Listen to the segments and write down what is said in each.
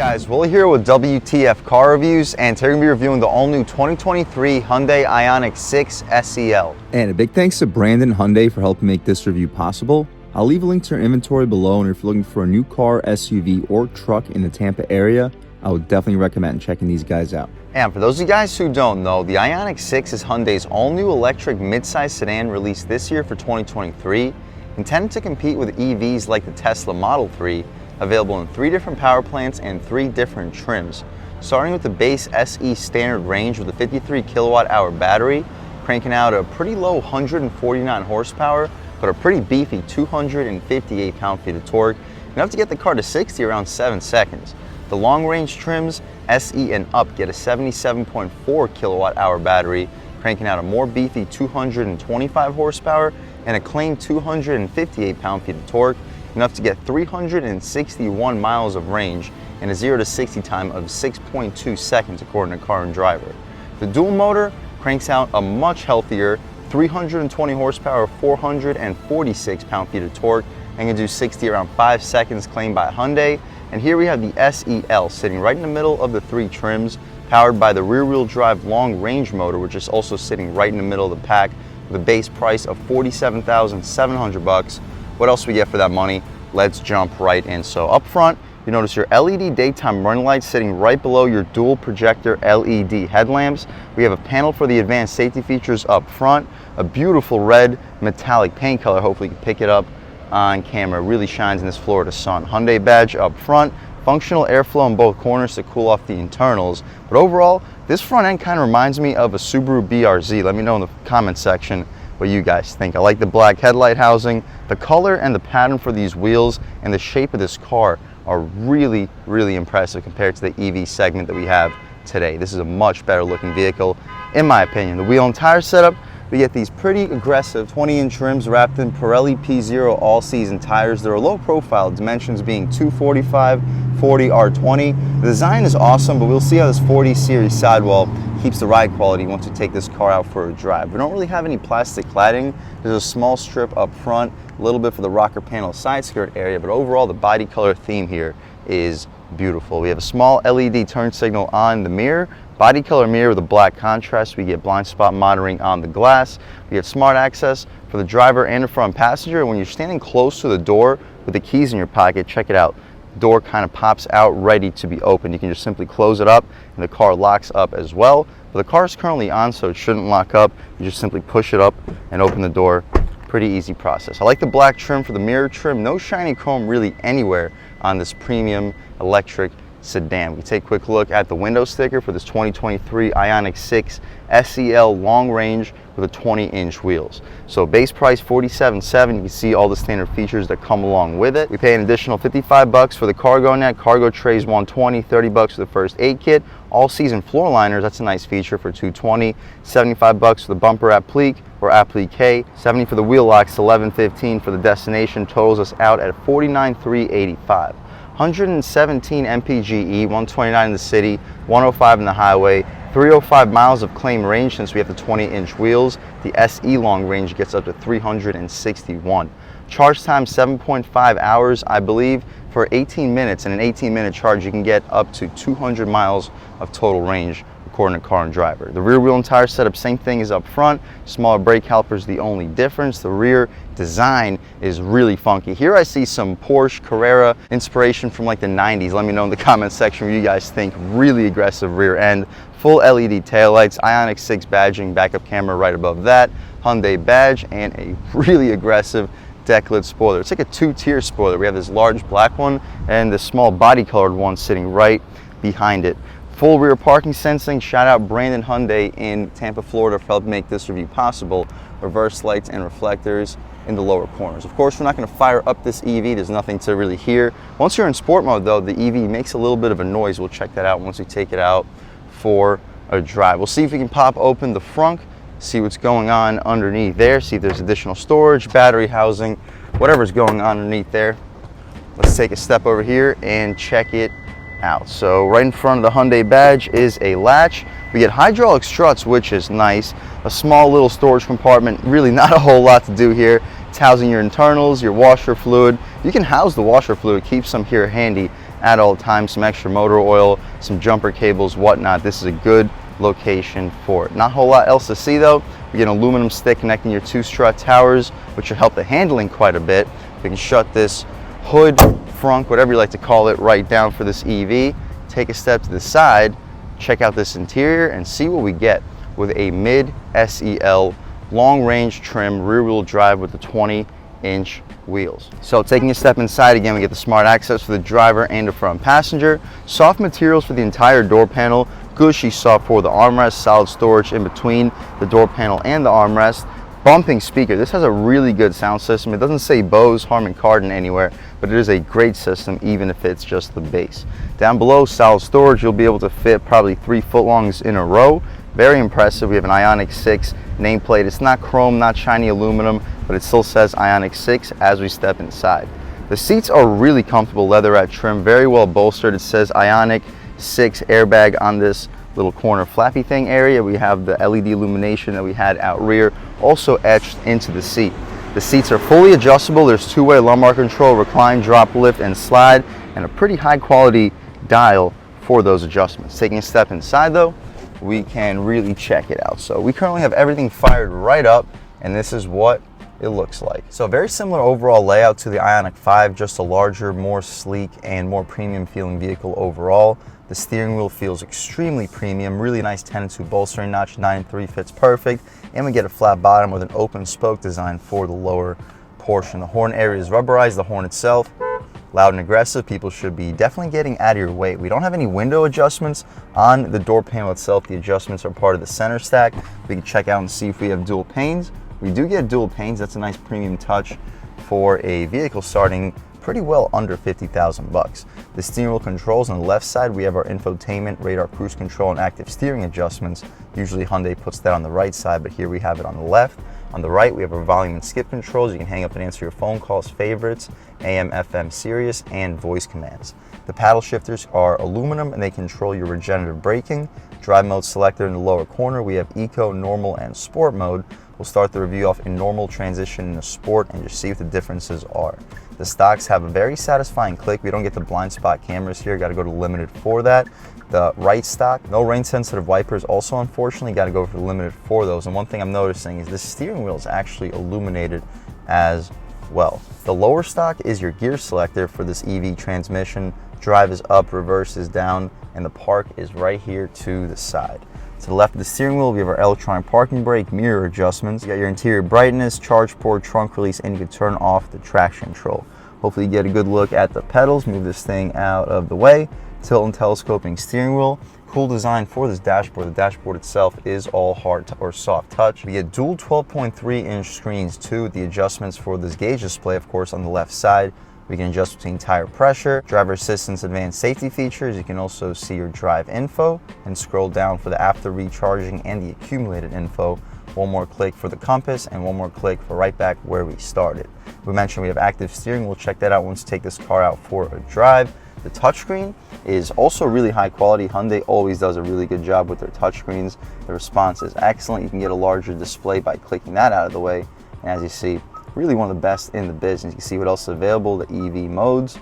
guys, Willie here with W.T.F car reviews, and today we're going to be reviewing the all-new 2023 Hyundai Ioniq 6 SEL. And a big thanks to Brandon Hyundai for helping make this review possible. I'll leave a link to their inventory below, and if you're looking for a new car, SUV, or truck in the Tampa area, I would definitely recommend checking these guys out. And for those of you guys who don't know, the Ioniq 6 is Hyundai's all-new electric midsize sedan released this year for 2023, intended to compete with EVs like the Tesla Model 3, available in 3 different power plants and 3 different trims. Starting with the base SE standard range with a 53 kilowatt-hour battery, cranking out a pretty low 149 horsepower, but a pretty beefy 258 pound-feet of torque, enough to get the car to 60 around 7 seconds. The long-range trims, SE and up, get a 77.4 kilowatt-hour battery, cranking out a more beefy 225 horsepower and a claimed 258 pound-feet of torque, enough to get 361 miles of range and a 0 to 60 time of 6.2 seconds according to Car and Driver. The dual motor cranks out a much healthier 320 horsepower, 446 pound-feet of torque, and can do 60 around 5 seconds claimed by Hyundai. And here we have the SEL sitting right in the middle of the 3 trims, powered by the rear-wheel drive long-range motor, which is also sitting right in the middle of the pack with a base price of $47,700. What else we get for that money? Let's jump right in. So up front, you notice your LED daytime running lights sitting right below your dual projector LED headlamps. We have a panel for the advanced safety features up front, a beautiful red metallic paint color. Hopefully you can pick it up on camera. It really shines in this Florida sun. Hyundai badge up front, functional airflow in both corners to cool off the internals. But overall, this front end kind of reminds me of a Subaru BRZ. Let me know in the comment section what you guys think. I like the black headlight housing. The color and the pattern for these wheels and the shape of this car are really, really impressive compared to the EV segment that we have today. This is a much better looking vehicle, in my opinion. The wheel and tire setup, we get these pretty aggressive 20-inch rims wrapped in Pirelli P0 all-season tires. They're a low profile, dimensions being 245, 40, R20. The design is awesome, but we'll see how this 40 series sidewall keeps the ride quality once you take this car out for a drive. We don't really have any plastic cladding. There's a small strip up front, a little bit for the rocker panel side skirt area, but overall the body color theme here is beautiful. We have a small LED turn signal on the mirror, body color mirror with a black contrast. We get blind spot monitoring on the glass. We get smart access for the driver and the front passenger. When you're standing close to the door with the keys in your pocket, check it out. The door kind of pops out ready to be opened. You can just simply close it up and the car locks up as well. But the car is currently on, so it shouldn't lock up. You just simply push it up and open the door. Pretty easy process. I like the black trim for the mirror trim. No shiny chrome really anywhere on this premium electric sedan. We take a quick look at the window sticker for this 2023 Ioniq 6 SEL long range with a 20-inch wheels. So base price $47,700. You can see all the standard features that come along with it. We pay an additional $55 for the cargo net. Cargo trays $120, $30 for the first aid kit. All season floor liners, that's a nice feature for $220. $75 for the bumper applique or applique. $70 for the wheel locks, $11.15 for the destination. Totals us out at $49,385. 117 mpge, 129 in the city, 105 in the highway, 305 miles of claim range since we have the 20-inch wheels. The SE long range gets up to 361. Charge time 7.5 hours, I believe, for 18 minutes. And an 18-minute charge, you can get up to 200 miles of total range according to Car and Driver. The rear wheel and tire setup, same thing as up front. Smaller brake calipers, the only difference. The rear design is really funky. Here I see some Porsche Carrera inspiration from like the 90s. Let me know in the comment section what you guys think. Really aggressive rear end. Full LED taillights, Ioniq 6 badging, backup camera right above that, Hyundai badge, and a really aggressive deck lid spoiler. It's like a 2-tier spoiler. We have this large black one and this small body colored one sitting right behind it. Full rear parking sensing. Shout out Brandon Hyundai in Tampa, Florida for helping make this review possible. Reverse lights and reflectors in the lower corners. Of course, we're not going to fire up this EV. There's nothing to really hear. Once you're in sport mode though, the EV makes a little bit of a noise. We'll check that out once we take it out for a drive. We'll see if we can pop open the front, see what's going on underneath there, see if there's additional storage, battery housing, whatever's going on underneath there. Let's take a step over here and check it out. So right in front of the Hyundai badge is a latch. We get hydraulic struts, which is nice. A small little storage compartment, really not a whole lot to do here. It's housing your internals, your washer fluid. You can house the washer fluid, keep some here handy at all times, some extra motor oil, some jumper cables, whatnot. This is a good location for it. Not a whole lot else to see though. We get an aluminum stick connecting your two strut towers, which will help the handling quite a bit. We can shut this hood, frunk, whatever you like to call it, right down for this EV. Take a step to the side, check out this interior, and see what we get with a mid SEL long range trim rear wheel drive with the 20-inch wheels. So taking a step inside again, we get the smart access for the driver and the front passenger. Soft materials for the entire door panel, gushy soft for the armrest, solid storage in between the door panel and the armrest. Bumping speaker. This has a really good sound system. It doesn't say Bose, Harman Kardon anywhere, but it is a great system even if it's just the bass. Down below, solid storage. You'll be able to fit probably 3 footlongs in a row. Very impressive. We have an Ioniq 6 nameplate. It's not chrome, not shiny aluminum, but it still says Ioniq 6 as we step inside. The seats are really comfortable, leatherette trim, very well bolstered. It says Ioniq 6 airbag on this little corner flappy thing area. We have the LED illumination that we had out rear also etched into the seat. The seats are fully adjustable. There's two-way lumbar control, recline, drop, lift, and slide, and a pretty high quality dial for those adjustments. Taking a step inside though, we can really check it out. So we currently have everything fired right up, and this is what it looks like. So very similar overall layout to the Ioniq 5, just a larger, more sleek, and more premium feeling vehicle overall. The steering wheel feels extremely premium, really nice 10-2 bolstering notch, 9-3 fits perfect, and we get a flat bottom with an open spoke design for the lower portion. The horn area is rubberized, the horn itself, loud and aggressive. People should be definitely getting out of your way. We don't have any window adjustments on the door panel itself. The adjustments are part of the center stack. We can check out and see if we have dual panes. We do get dual panes. That's a nice premium touch for a vehicle starting pretty well under 50,000 bucks. The steering wheel controls on the left side, we have our infotainment, radar, cruise control, and active steering adjustments. Usually Hyundai puts that on the right side, but here we have it on the left. On the right, we have our volume and skip controls. You can hang up and answer your phone calls, favorites, AM, FM, Sirius, and voice commands. The paddle shifters are aluminum and they control your regenerative braking. Drive mode selector in the lower corner. We have Eco, Normal, and Sport mode. We'll start the review off in normal, transition into sport, and just see what the differences are. The stocks have a very satisfying click. We don't get the blind spot cameras here. Got to go to limited for that. The right stock, no rain sensitive wipers. Also, unfortunately, got to go for the limited for those. And one thing I'm noticing is the steering wheel is actually illuminated as well. The lower stock is your gear selector for this EV transmission. Drive is up, reverse is down, and the park is right here to the side. To the left of the steering wheel, we have our electronic parking brake, mirror adjustments. You got your interior brightness, charge port, trunk release, and you can turn off the traction control. Hopefully you get a good look at the pedals. Move this thing out of the way. Tilt and telescoping steering wheel. Cool design for this dashboard. The dashboard itself is all hard or soft touch. We get dual 12.3-inch screens too, with the adjustments for this gauge display, of course, on the left side. We can adjust between tire pressure, driver assistance, advanced safety features. You can also see your drive info and scroll down for the after recharging and the accumulated info. One more click for the compass and one more click for right back where we started. We mentioned we have active steering. We'll check that out once we take this car out for a drive. The touchscreen is also really high quality. Hyundai always does a really good job with their touchscreens. The response is excellent. You can get a larger display by clicking that out of the way. And as you see, really one of the best in the business. You can see what else is available, the EV modes.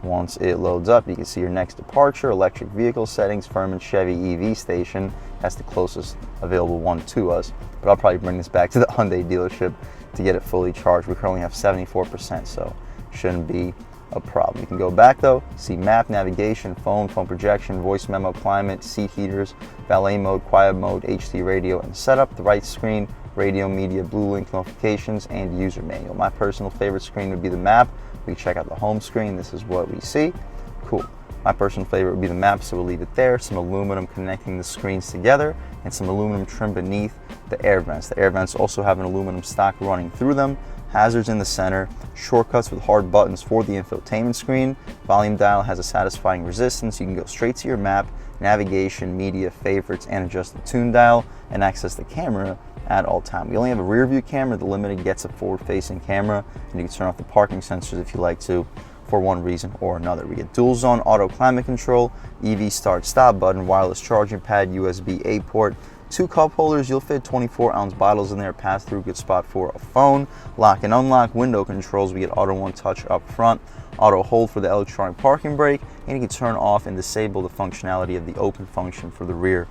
Once it loads up, you can see your next departure, electric vehicle settings, Furman Chevy EV station. That's the closest available one to us. But I'll probably bring this back to the Hyundai dealership to get it fully charged. We currently have 74%, so shouldn't be a problem. You can go back though, see map, navigation, phone projection, voice memo, climate, seat heaters, valet mode, quiet mode, HD radio, and setup. The right screen, radio, media, blue link notifications, and user manual. My personal favorite screen would be the map. We check out the home screen. This is what we see. Cool. My personal favorite would be the map, so we'll leave it there. Some aluminum connecting the screens together and some aluminum trim beneath the air vents. The air vents also have an aluminum stock running through them. Hazards in the center, shortcuts with hard buttons for the infotainment screen. Volume dial has a satisfying resistance. You can go straight to your map, navigation, media, favorites, and adjust the tune dial and access the camera at all time. We only have a rear view camera. The Limited gets a forward facing camera, and you can turn off the parking sensors if you like to for one reason or another. We get dual zone auto climate control, EV start stop button, wireless charging pad, USB-A port, 2 cup holders. You'll fit 24-ounce bottles in there. Pass-through, good spot for a phone. Lock and unlock. Window controls. We get auto one touch up front. Auto hold for the electronic parking brake. And you can turn off and disable the functionality of the open function for the rear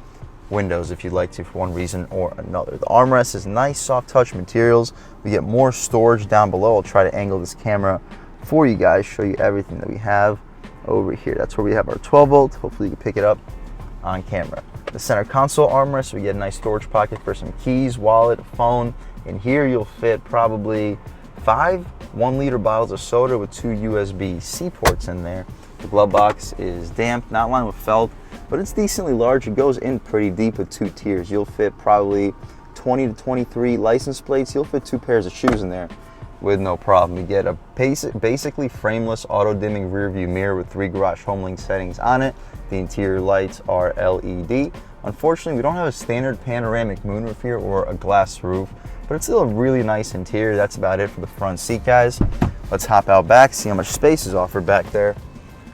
windows if you'd like to for one reason or another. The armrest is nice, soft touch materials. We get more storage down below. I'll try to angle this camera for you guys, show you everything that we have over here. That's where we have our 12 volt. Hopefully you can pick it up on camera. The center console armrest, we get a nice storage pocket for some keys, wallet, phone. In here you'll fit probably 5 1-liter bottles of soda with 2 USB-C ports in there. The glove box is damp, not lined with felt, but it's decently large. It goes in pretty deep with 2 tiers. You'll fit probably 20 to 23 license plates. You'll fit 2 pairs of shoes in there with no problem. You get a basically frameless auto-dimming rear view mirror with 3 garage HomeLink settings on it. The interior lights are LED. Unfortunately, we don't have a standard panoramic moonroof here or a glass roof, but it's still a really nice interior. That's about it for the front seat, guys. Let's hop out back, see how much space is offered back there,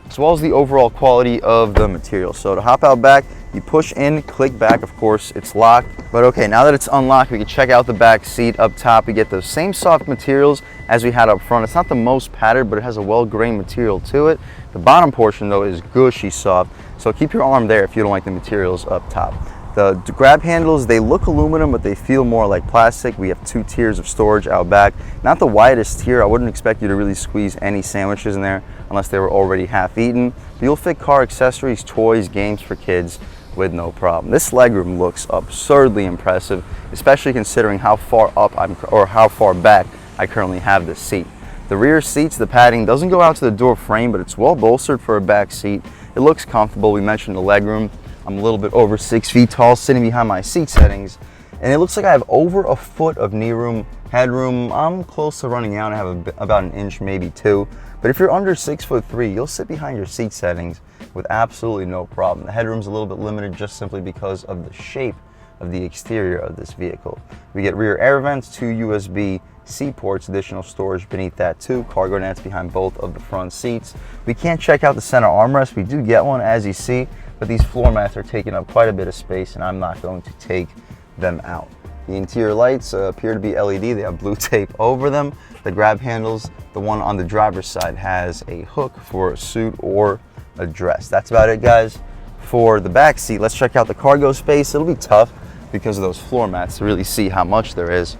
as well as the overall quality of the material. So to hop out back, you push in, click back, of course, it's locked. But okay, now that it's unlocked, we can check out the back seat. Up top, we get those same soft materials as we had up front. It's not the most padded, but it has a well-grained material to it. The bottom portion, though, is gushy soft, so keep your arm there if you don't like the materials up top. The grab handles, they look aluminum, but they feel more like plastic. We have 2 tiers of storage out back. Not the widest tier. I wouldn't expect you to really squeeze any sandwiches in there unless they were already half eaten. But you'll fit car accessories, toys, games for kids with no problem. This legroom looks absurdly impressive, especially considering how far up or how far back I currently have this seat. The rear seats, the padding doesn't go out to the door frame, but it's well bolstered for a back seat. It looks comfortable. We mentioned the legroom. I'm a little bit over 6 feet tall, sitting behind my seat settings, and it looks like I have over a foot of knee room, headroom. I'm close to running out. I have about an inch, maybe 2. But if you're under 6'3", you'll sit behind your seat settings with absolutely no problem. The headroom's a little bit limited just simply because of the shape of the exterior of this vehicle. We get rear air vents, 2 USB-C ports, additional storage beneath that too, cargo nets behind both of the front seats. We can't check out the center armrest. We do get one, as you see, but these floor mats are taking up quite a bit of space, and I'm not going to take them out. The interior lights appear to be LED. They have blue tape over them. The grab handles, the one on the driver's side has a hook for a suit or a dress. That's about it, guys. For the back seat, let's check out the cargo space. It'll be tough because of those floor mats to really see how much there is,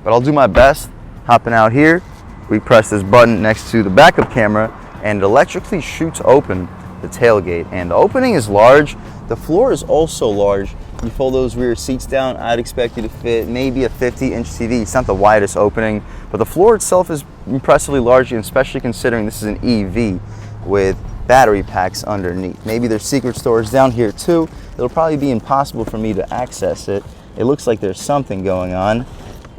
but I'll do my best. Hopping out here, we press this button next to the backup camera and it electrically shoots open the tailgate, and the opening is large. The floor is also large. You fold those rear seats down, I'd expect you to fit maybe a 50-inch TV. It's not the widest opening, but the floor itself is impressively large, especially considering this is an EV with battery packs underneath. Maybe there's secret storage down here too. It'll probably be impossible for me to access it. It looks like there's something going on,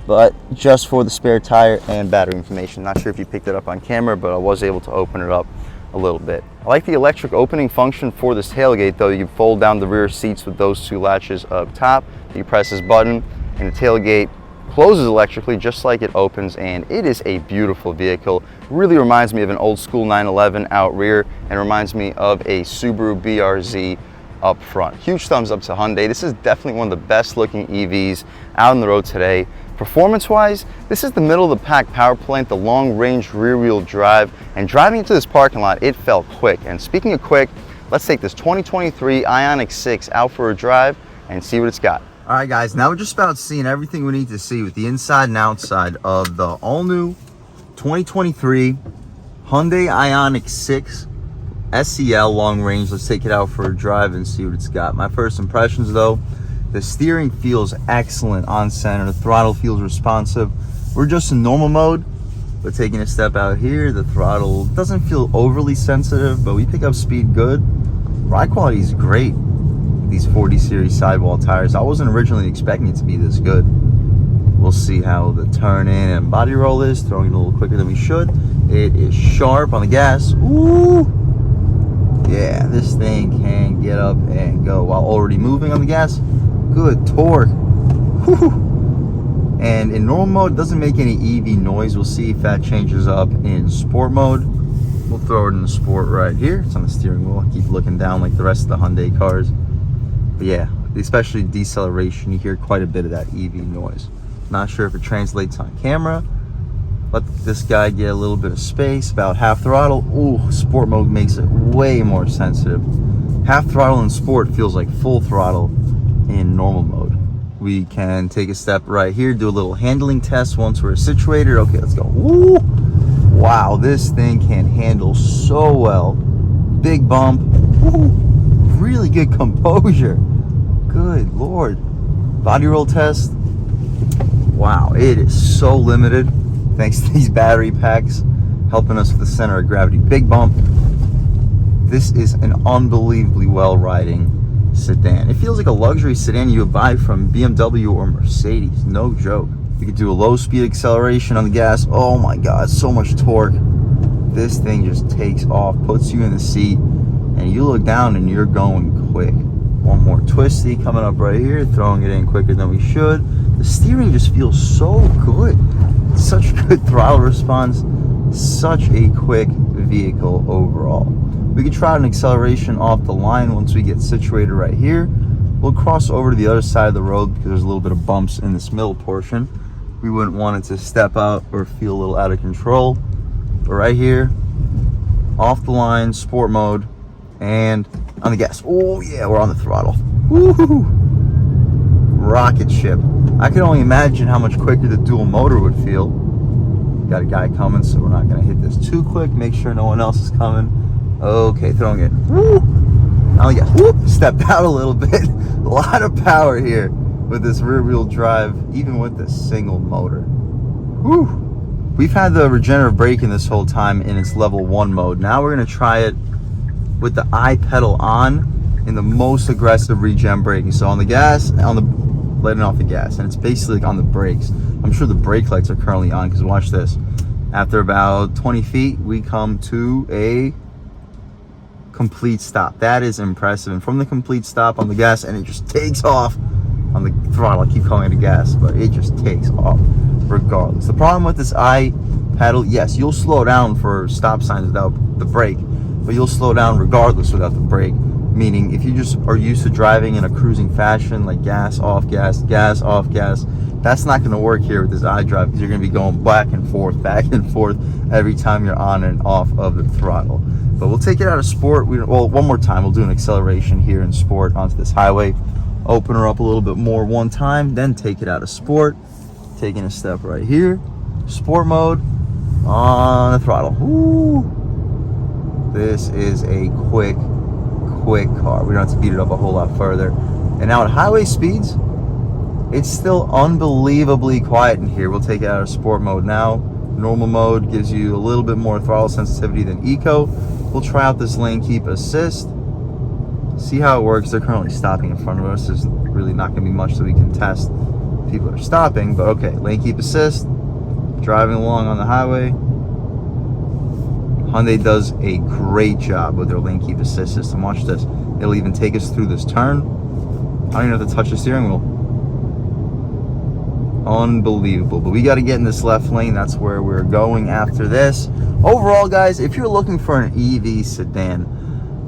but just for the spare tire and battery information. Not sure if you picked it up on camera, but I was able to open it up a little bit. I like the electric opening function for this tailgate though. You fold down the rear seats with those 2 latches up top. You press this button and the tailgate closes electrically just like it opens, and it is a beautiful vehicle. Really reminds me of an old school 911 out rear and reminds me of a Subaru BRZ up front. Huge thumbs up to Hyundai. This is definitely one of the best looking EVs out on the road today. Performance-wise, this is the middle of the pack power plant, the long-range rear-wheel drive, and driving into this parking lot, it felt quick. And speaking of quick, let's take this 2023 Ioniq 6 out for a drive and see what it's got. All right, guys, now we're just about seeing everything we need to see with the inside and outside of the all-new 2023 Hyundai Ioniq 6 SEL long range. Let's take it out for a drive and see what it's got. My first impressions, though, the steering feels excellent on center. The throttle feels responsive. We're just in normal mode, but taking a step out here, the throttle doesn't feel overly sensitive, but we pick up speed good. Ride quality is great. These 40 series sidewall tires, I wasn't originally expecting it to be this good. We'll see how the turn in and body roll is, throwing it a little quicker than we should. It is sharp on the gas. Ooh! Yeah, this thing can get up and go while already moving on the gas. Good torque. Whew. And in normal mode, it doesn't make any EV noise. We'll see if that changes up in sport mode. We'll throw it in the sport right here. It's on the steering wheel. I keep looking down like the rest of the Hyundai cars. But yeah, especially deceleration, you hear quite a bit of that EV noise. Not sure if it translates on camera. Let this guy get a little bit of space, about half throttle. Ooh, sport mode makes it way more sensitive. Half throttle in sport feels like full throttle in normal mode. We can take a step right here, do a little handling test once we're situated. Okay, let's go. Woo! Wow, this thing can handle so well. Big bump. Woo! Really good composure. Good Lord. Body roll test. Wow, it is so limited thanks to these battery packs helping us with the center of gravity. Big bump. This is an unbelievably well riding sedan. It feels like a luxury sedan you would buy from BMW or Mercedes. No joke. You could do a low speed acceleration on the gas. Oh my God, so much torque. This thing just takes off, puts you in the seat, and you look down and you're going quick. One more twisty coming up right here, throwing it in quicker than we should. The steering just feels so good. Such good throttle response, such a quick vehicle overall. We could try an acceleration off the line once we get situated right here. We'll cross over to the other side of the road because there's a little bit of bumps in this middle portion. We wouldn't want it to step out or feel a little out of control. But right here, off the line, sport mode, and on the gas. Oh yeah, we're on the throttle. Woohoo! Rocket ship. I can only imagine how much quicker the dual motor would feel. Got a guy coming, so we're not gonna hit this too quick. Make sure no one else is coming. Okay, throwing it. Woo! Now yeah, whoop, stepped out a little bit. A lot of power here with this rear wheel drive, even with this single motor. Woo! We've had the regenerative braking this whole time in its level 1 mode. Now we're gonna try it with the I pedal on in the most aggressive regen braking. So on the gas, letting off the gas, and it's basically like on the brakes. I'm sure the brake lights are currently on because watch this. After about 20 feet, we come to a complete stop. That is impressive. And from the complete stop on the gas, and it just takes off on the throttle. I keep calling it a gas, but it just takes off regardless. The problem with this I pedal, yes, you'll slow down for stop signs without the brake, but you'll slow down regardless without the brake. Meaning if you just are used to driving in a cruising fashion, like gas, off gas, gas, off gas, that's not going to work here with this iDrive because you're going to be going back and forth every time you're on and off of the throttle. But we'll take it out of sport. Well, one more time, we'll do an acceleration here in sport onto this highway. Open her up a little bit more one time, then take it out of sport. Taking a step right here. Sport mode on the throttle. Ooh. This is a quick car. We don't have to beat it up a whole lot further. And now at highway speeds, it's still unbelievably quiet in here. We'll take it out of sport mode now. Normal mode gives you a little bit more throttle sensitivity than eco. We'll try out this lane keep assist. See how it works. They're currently stopping in front of us. There's really not going to be much that we can test. People are stopping, but okay. Lane keep assist. Driving along on the highway. Hyundai does a great job with their lane keep assist system. Watch this. It'll even take us through this turn. I don't even have to touch the steering wheel. Unbelievable. But we got to get in this left lane. That's where we're going after this. Overall, guys, if you're looking for an EV sedan,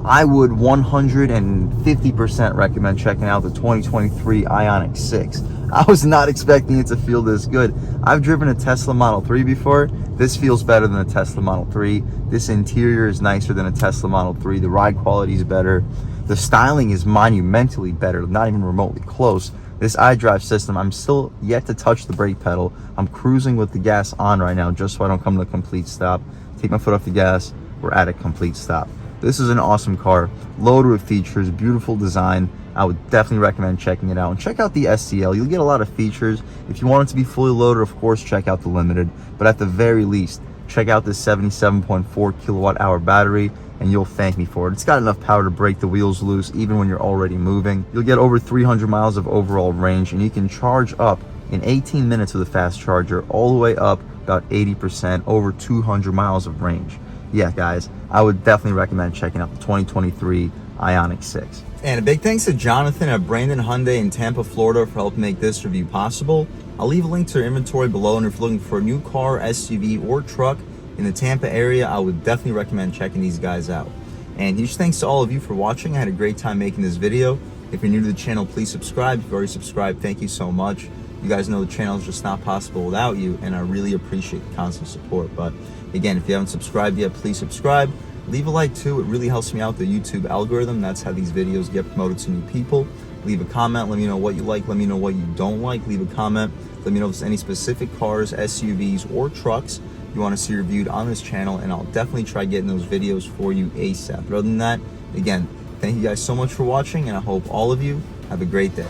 I would 150% recommend checking out the 2023 Ioniq 6. I was not expecting it to feel this good. I've driven a Tesla Model 3 before. This feels better than a Tesla Model 3. This interior is nicer than a Tesla Model 3. The ride quality is better. The styling is monumentally better, not even remotely close. This iDrive system, I'm still yet to touch the brake pedal. I'm cruising with the gas on right now just so I don't come to a complete stop. Take my foot off the gas, we're at a complete stop. This is an awesome car, loaded with features, beautiful design. I would definitely recommend checking it out. And check out the SEL. You'll get a lot of features. If you want it to be fully loaded, of course, check out the Limited. But at the very least, check out this 77.4 kilowatt hour battery, and you'll thank me for it. It's got enough power to break the wheels loose even when you're already moving. You'll get over 300 miles of overall range, and you can charge up in 18 minutes with a fast charger, all the way up about 80%, over 200 miles of range. Yeah, guys, I would definitely recommend checking out the 2023 Ioniq 6. And a big thanks to Jonathan at Brandon Hyundai in Tampa, Florida for helping make this review possible. I'll leave a link to their inventory below, and if you're looking for a new car, SUV, or truck in the Tampa area, I would definitely recommend checking these guys out. And huge thanks to all of you for watching. I had a great time making this video. If you're new to the channel, please subscribe. If you've already subscribed, thank you so much. You guys know the channel is just not possible without you, and I really appreciate the constant support. But again, if you haven't subscribed yet, please subscribe. Leave a like too. It really helps me out the YouTube algorithm. That's how these videos get promoted to new people. Leave a comment. Let me know what you like. Let me know what you don't like. Leave a comment. Let me know if there's any specific cars, SUVs, or trucks you want to see reviewed on this channel, and I'll definitely try getting those videos for you ASAP. But other than that, again, thank you guys so much for watching, and I hope all of you have a great day.